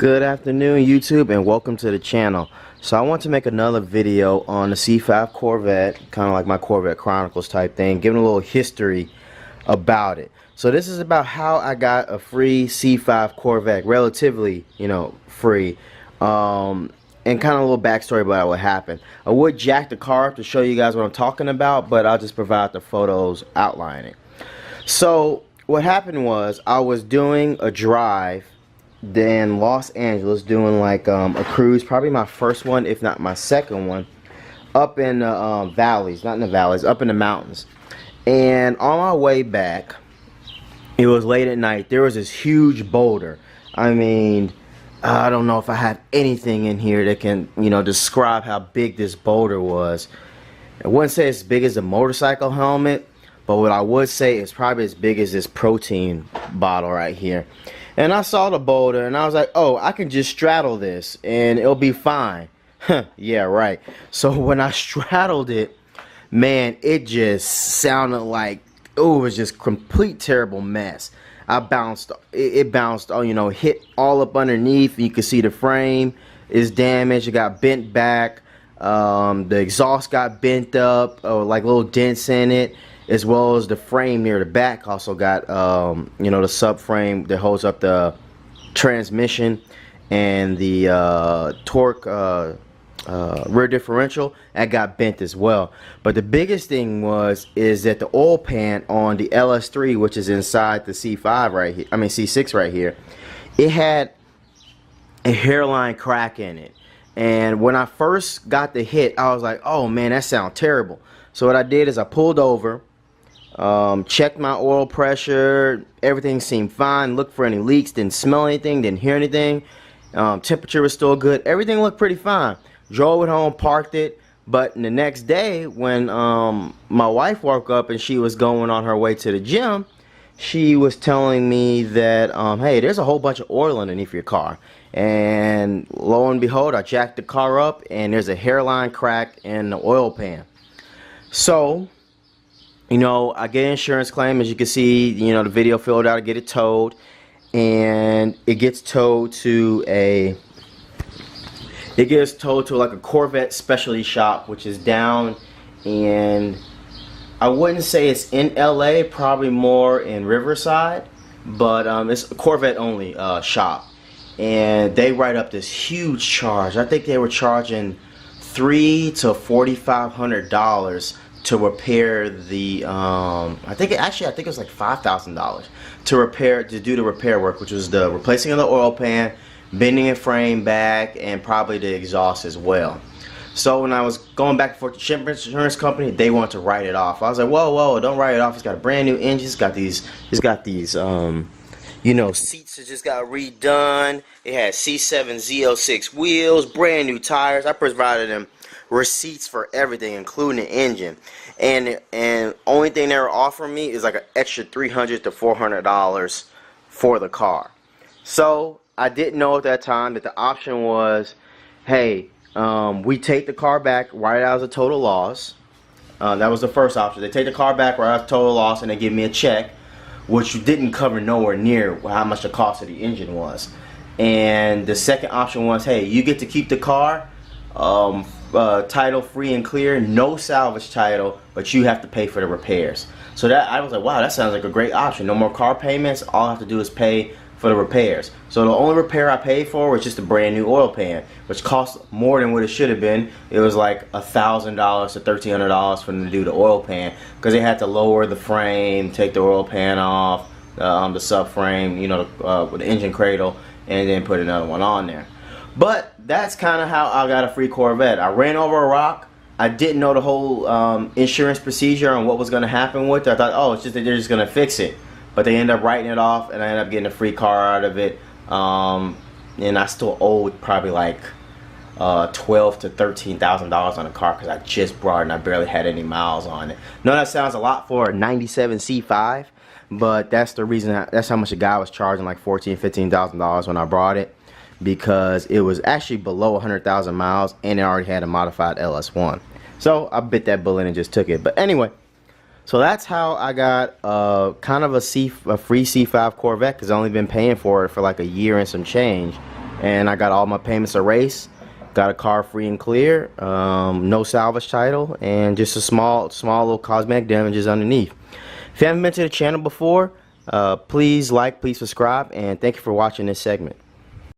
Good afternoon, YouTube, and welcome to the channel. So I want to make another video on the C5 Corvette, kind of like my Corvette Chronicles type thing, giving a little history about it. So this is about how I got a free C5 Corvette, relatively, free, and kind of a little backstory about what happened. I would jack the car up to show you guys what I'm talking about, but I'll just provide the photos outlining. So what happened was I was doing a drive in Los Angeles, doing like a cruise, probably my first one if not my second one, up in the valleys, not in the valleys, up in the mountains. And on my way back, it was late at night, there was this huge boulder. I mean, I don't know if I have anything in here that can describe how big this boulder was. I wouldn't say as big as a motorcycle helmet, but what I would say is probably as big as this protein bottle right here. And I saw the boulder and I was like, oh, I can just straddle this and it'll be fine. Yeah, right. So when I straddled it, man, it just sounded like, oh, it was just complete terrible mess. I bounced, it bounced, hit all up underneath. You can see the frame is damaged. It got bent back. The exhaust got bent up, like little dents in it, as well as the frame near the back also got, the subframe that holds up the transmission and the torque rear differential, that got bent as well. But the biggest thing is that the oil pan on the LS3, which is inside the C5 right here, C6 right here, it had a hairline crack in it. And when I first got the hit, I was like, oh man, that sounds terrible. So what I did is I pulled over, checked my oil pressure, everything seemed fine, looked for any leaks, didn't smell anything, didn't hear anything, temperature was still good, everything looked pretty fine. Drove it home, parked it. But the next day when my wife woke up and she was going on her way to the gym, she was telling me that hey, there's a whole bunch of oil underneath your car. And lo and behold, I jacked the car up and there's a hairline crack in the oil pan. So I get an insurance claim, as you can see, the video filled out, I get it towed, and it gets towed to like a Corvette specialty shop, which is down in, I wouldn't say it's in LA, probably more in Riverside, but it's a Corvette only shop, and they write up this huge charge. I think they were charging $300 to $4,500 to repair the I think it was like $5,000 to do the repair work, which was the replacing of the oil pan, bending a frame back, and probably the exhaust as well. So when I was going back and forth to the insurance company, they wanted to write it off. I was like, whoa, don't write it off. It's got a brand new engine. It's got these seats that just got redone. It had C7 Z06 wheels, brand new tires. I provided them receipts for everything, including the engine, and only thing they were offering me is like an extra $300 to $400 for the car. So I didn't know at that time that the option was, hey, we take the car back right out as a total loss. That was the first option. They take the car back right out as a total loss and they give me a check, which didn't cover nowhere near how much the cost of the engine was. And the second option was, hey, you get to keep the car, title free and clear, no salvage title, but you have to pay for the repairs. So that, I was like, wow, that sounds like a great option. No more car payments, all I have to do is pay for the repairs. So the only repair I paid for was just a brand new oil pan, which cost more than what it should have been. It was like $1,000 to $1,300 for them to do the oil pan, because they had to lower the frame, take the oil pan off, the subframe, with the engine cradle, and then put another one on there. But that's kind of how I got a free Corvette. I ran over a rock. I didn't know the whole insurance procedure and what was going to happen with it. I thought, oh, it's just that they're just going to fix it. But they ended up writing it off, and I ended up getting a free car out of it. And I still owed probably like $12,000 to $13,000 on the car because I just brought it and I barely had any miles on it. No, that sounds a lot for a '97 C5, but that's the reason. That's how much the guy was charging, like $14,000, $15,000 when I brought it, because it was actually below 100,000 miles and it already had a modified LS1. So I bit that bullet and just took it. But anyway, so that's how I got kind of a free C5 Corvette, because I've only been paying for it for like a year and some change. and I got all my payments erased. Got a car free and clear, no salvage title, and just a small little cosmetic damages underneath. If you haven't been to the channel before, please like, please subscribe, and thank you for watching this segment.